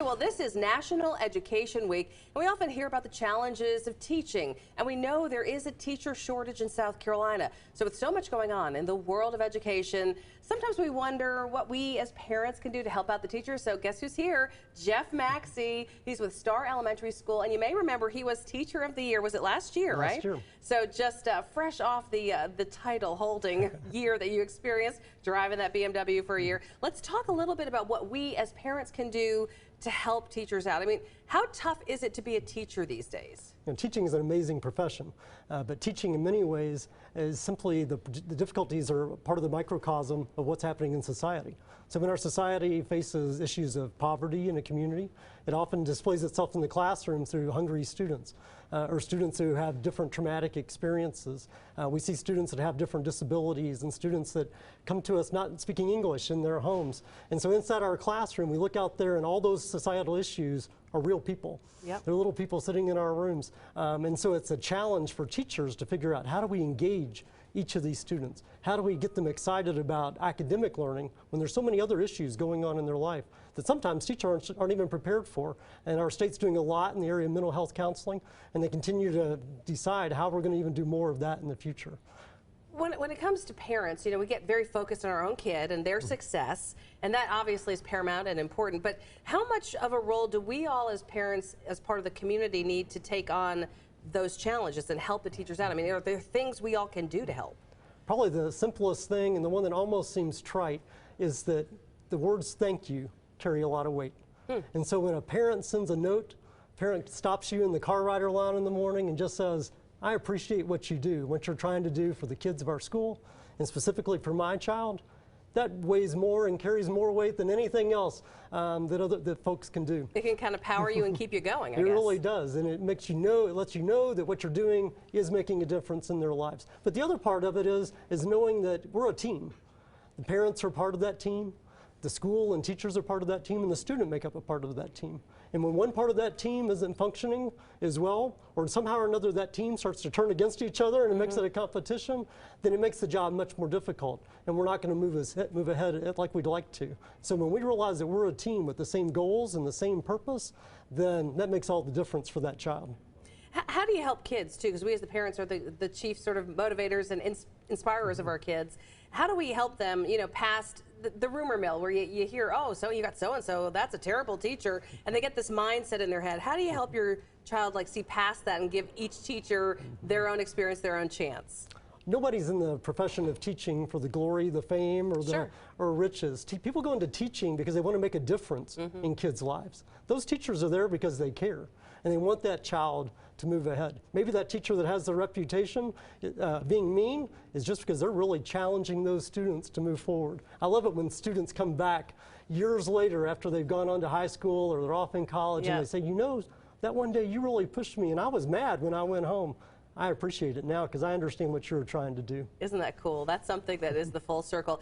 Well, this is National Education Week, and we often hear about the challenges of teaching, and we know there is a teacher shortage in South Carolina. So with so much going on in the world of education, sometimes we wonder what we as parents can do to help out the teachers. So guess who's here? Jeff Maxey. He's with Starr Elementary School, and you may remember he was Teacher of the Year. Was it last year, right? Last year. So just fresh off the title holding year that you experienced, driving that BMW for a year. Let's talk a little bit about what we as parents can do to help teachers out. I mean, how tough is it to be a teacher these days? You know, teaching is an amazing profession, but teaching in many ways is simply the difficulties are part of the microcosm of what's happening in society. So when our society faces issues of poverty in a community, it often displays itself in the classroom through hungry students or students who have different traumatic experiences. We see students that have different disabilities and students that come to us not speaking English in their homes. And so inside our classroom, we look out there and all those societal issues are real people. Yep. They're little people sitting in our rooms. And so it's a challenge for teachers to figure out how do we engage each of these students? How do we get them excited about academic learning when there's so many other issues going on in their life that sometimes teachers aren't even prepared for? And our state's doing a lot in the area of mental health counseling, and they continue to decide how we're going to even do more of that in the future. When it comes to parents, you know, we get very focused on our own kid and their success, and that obviously is paramount and important, but how much of a role do we all as parents, as part of the community, need to take on those challenges and help the teachers out? I mean, are there things we all can do to help? Probably the simplest thing, and the one that almost seems trite, is that the words thank you carry a lot of weight. And so when a parent sends a note, parent stops you in the car rider line in the morning and just says, I appreciate what you do, what you're trying to do for the kids of our school, and specifically for my child, that weighs more and carries more weight than anything else that folks can do. It can kind of power you and keep you going, I guess. It really does, and it makes you know, it lets you know that what you're doing is making a difference in their lives. But the other part of it is knowing that we're a team. The parents are part of that team, the school and teachers are part of that team, and the student make up a part of that team. And when one part of that team isn't functioning as well, or somehow or another that team starts to turn against each other and it makes it a competition, then it makes the job much more difficult, and we're not going to move ahead like we'd like to. So when we realize that we're a team with the same goals and the same purpose, then that makes all the difference for that child. How do you help kids, too? Because we as the parents are the chief sort of motivators and inspirers of our kids. How do we help them, you know, past the rumor mill where you hear, oh, so you got so-and-so, that's a terrible teacher, and they get this mindset in their head. How do you help your child, like, see past that and give each teacher their own experience, their own chance? Nobody's in the profession of teaching for the glory, the fame, or riches. People go into teaching because they want to make a difference in kids' lives. Those teachers are there because they care, and they want that child to move ahead. Maybe that teacher that has the reputation being mean is just because they're really challenging those students to move forward. I love it when students come back years later after they've gone on to high school or they're off in college and they say, you know, that one day you really pushed me and I was mad when I went home. I appreciate it now because I understand what you're trying to do. Isn't that cool? That's something that is the full circle.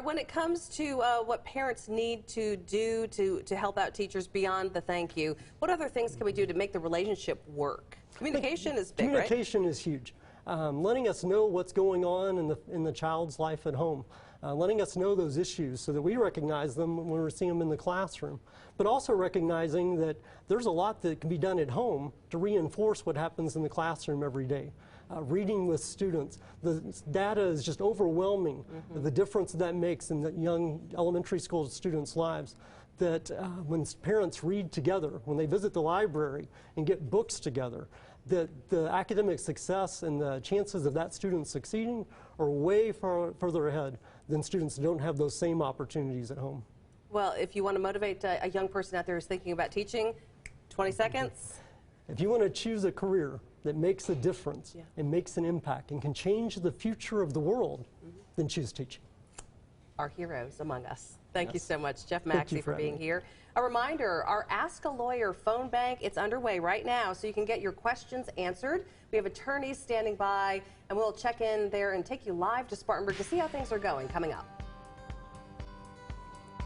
When it comes to what parents need to do to help out teachers beyond the thank you, what other things can we do to make the relationship work? Communication is big, right? Communication is huge. Letting us know what's going on in the child's life at home. Letting us know those issues so that we recognize them when we're seeing them in the classroom. But also recognizing that there's a lot that can be done at home to reinforce what happens in the classroom every day. Reading with students, the data is just overwhelming, the difference that makes in the young elementary school students' lives. That when parents read together, when they visit the library and get books together, that the academic success and the chances of that student succeeding are way further ahead than students who don't have those same opportunities at home. Well, if you want to motivate a young person out there who's thinking about teaching, 20 seconds. If you want to choose a career that makes a difference and makes an impact and can change the future of the world, then choose teaching. Our heroes among us. Thank you so much, Jeff Maxey, for being here. A reminder, our Ask a Lawyer phone bank, it's underway right now, so you can get your questions answered. We have attorneys standing by, and we'll check in there and take you live to Spartanburg to see how things are going coming up.